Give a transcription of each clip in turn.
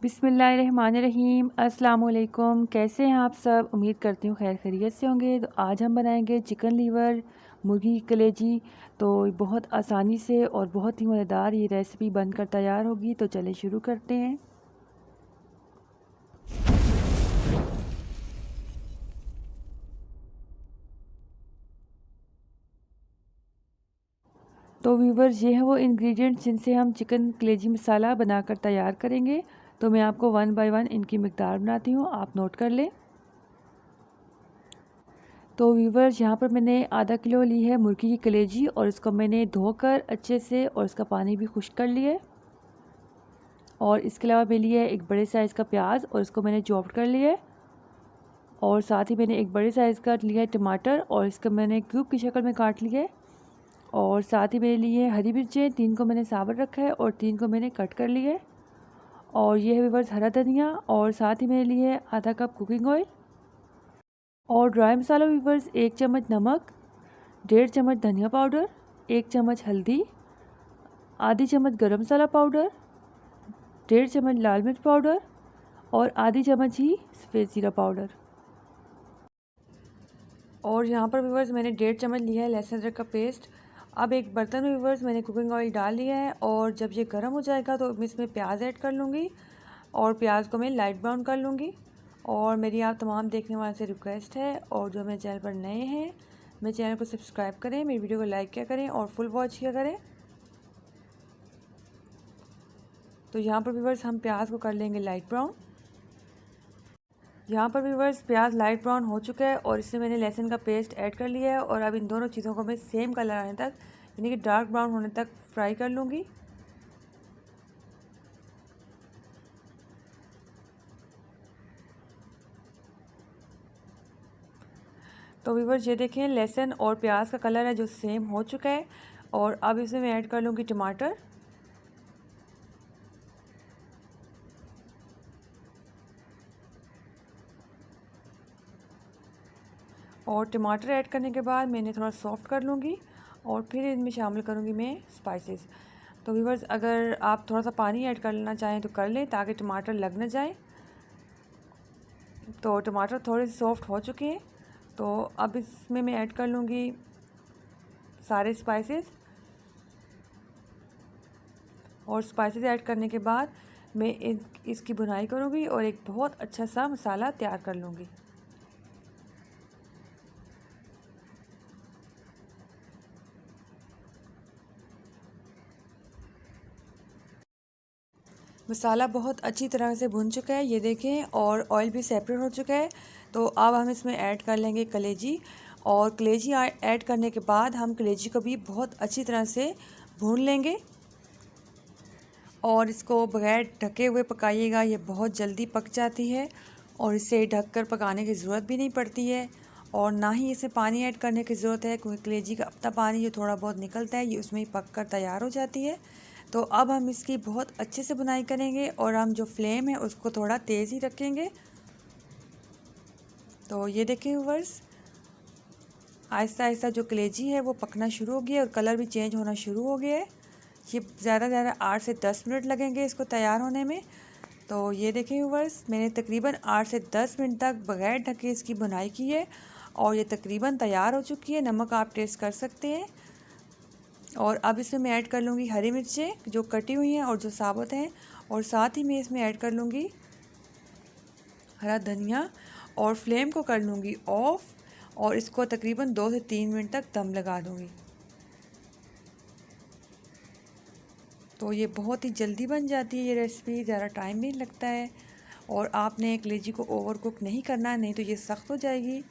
बिस्मिल्लाहिर्रहमानिर्रहीम। अस्सलाम वालेकुम। कैसे हैं आप सब? उम्मीद करती हूँ खैर खैरियत से होंगे। तो आज हम बनाएंगे चिकन लीवर, मुर्गी की कलेजी। तो बहुत आसानी से और बहुत ही मज़ेदार ये रेसिपी बनकर तैयार होगी। तो चलें शुरू करते हैं। तो व्यूवर्स, ये हैं वो इंग्रेडिएंट्स जिनसे हम चिकन कलेजी मसाला बनाकर तैयार करेंगे। तो मैं आपको वन बाय वन इनकी मिकदार बनाती हूँ, आप नोट कर लें। तो व्यूवर्स, यहाँ पर मैंने आधा किलो ली है मुर्गी की कलेजी और इसको मैंने धोकर अच्छे से और इसका पानी भी खुश्क कर लिया है। और इसके अलावा मैं लिया है एक बड़े साइज़ का प्याज और इसको मैंने चॉप्ड कर लिया है। और साथ ही मैंने एक बड़े साइज़ का लिया है टमाटर और इसका मैंने क्यूब की शक्ल में काट लिया है। और साथ ही मैंने लिए है हरी मिर्चें, 3 को मैंने साबुत रखा है और 3 को मैंने कट कर लिया है। और ये है व्यूवर्स हरा धनिया। और साथ ही मैंने लिए है आधा कप कुकिंग ऑयल और ड्राई मसाला व्यूवर्स 1 चम्मच नमक, 1.5 चम्मच धनिया पाउडर, 1 चम्मच हल्दी, आधी चम्मच गरम मसाला पाउडर, 1.5 चम्मच लाल मिर्च पाउडर और आधी चम्मच ही सफ़ेद ज़ीरा पाउडर। और यहाँ पर व्यूवर्स मैंने 1.5 चम्मच लिया है लहसुन अदरक का पेस्ट। अब एक बर्तन में व्यूवर्स मैंने कुकिंग ऑयल डाल लिया है और जब ये गर्म हो जाएगा तो मैं इसमें प्याज ऐड कर लूँगी और प्याज को मैं लाइट ब्राउन कर लूँगी। और मेरी आप तमाम देखने वालों से रिक्वेस्ट है, और जो मेरे चैनल पर नए हैं मेरे चैनल को सब्सक्राइब करें, मेरी वीडियो को लाइक किया करें और फुल वॉच किया करें। तो यहाँ पर व्यूवर्स हम प्याज को कर लेंगे लाइट ब्राउन। यहाँ पर व्यूवर्स प्याज लाइट ब्राउन हो चुका है और इसमें मैंने लहसुन का पेस्ट ऐड कर लिया है। और अब इन दोनों चीज़ों को मैं सेम कलर आने तक, यानी कि डार्क ब्राउन होने तक फ्राई कर लूँगी। तो व्यूवर्स ये देखें, लहसुन और प्याज का कलर है जो सेम हो चुका है। और अब इसमें मैं ऐड कर लूँगी टमाटर। और टमाटर ऐड करने के बाद मैंने थोड़ा सॉफ्ट कर लूँगी और फिर इनमें शामिल करूँगी मैं स्पाइसेस। तो व्यूवर्स, अगर आप थोड़ा सा पानी ऐड करना चाहें तो कर लें ताकि टमाटर लग न जाए। तो टमाटर थोड़े से सॉफ्ट हो चुके हैं। तो अब इसमें मैं ऐड कर लूँगी सारे स्पाइसेस। और स्पाइसेस ऐड करने के बाद मैं इसकी भुनाई करूँगी और एक बहुत अच्छा सा मसाला तैयार कर लूँगी। मसाला बहुत अच्छी तरह से भुन चुका है, ये देखें, और ऑयल भी सेपरेट हो चुका है। तो अब हम इसमें ऐड कर लेंगे कलेजी। और कलेजी ऐड करने के बाद हम कलेजी को भी बहुत अच्छी तरह से भून लेंगे। और इसको बगैर ढके हुए पकाइएगा, ये बहुत जल्दी पक जाती है और इसे ढककर पकाने की ज़रूरत भी नहीं पड़ती है। और ना ही इसे पानी ऐड करने की ज़रूरत है, क्योंकि कलेजी का अपना पानी जो थोड़ा बहुत निकलता है ये उसमें ही पक कर तैयार हो जाती है। तो अब हम इसकी बहुत अच्छे से बुनाई करेंगे और हम जो फ्लेम है उसको थोड़ा तेज़ ही रखेंगे। तो ये देखें व्यूअर्स, आहिस्ता आहिस्ता जो कलेजी है वो पकना शुरू हो गया और कलर भी चेंज होना शुरू हो गया है। ये ज़्यादा से ज़्यादा 8 से 10 मिनट लगेंगे इसको तैयार होने में। तो ये देखें व्यूअर्स, मैंने तकरीबन 8 से 10 मिनट तक बगैर ढके इसकी बुनाई की है और ये तकरीबन तैयार हो चुकी है। नमक आप टेस्ट कर सकते हैं। और अब इसमें मैं ऐड कर लूँगी हरी मिर्चें जो कटी हुई हैं और जो साबुत हैं। और साथ ही मैं इसमें ऐड कर लूँगी हरा धनिया और फ्लेम को कर लूँगी ऑफ़ और इसको तकरीबन 2 से 3 मिनट तक दम लगा दूँगी। तो ये बहुत ही जल्दी बन जाती है ये रेसिपी, ज़्यादा टाइम भी लगता है। और आपने कलेजी को ओवर कुक नहीं करना, नहीं तो ये सख्त हो जाएगी।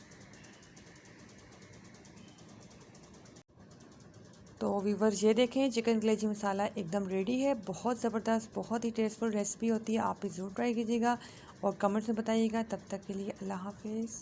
तो व्यूवर्स ये देखें, चिकन कलेजी मसाला एकदम रेडी है। बहुत ज़बरदस्त, बहुत ही टेस्टफुल रेसिपी होती है। आप भी ज़रूर ट्राई कीजिएगा और कमेंट्स में बताइएगा। तब तक के लिए अल्लाह हाफिज़।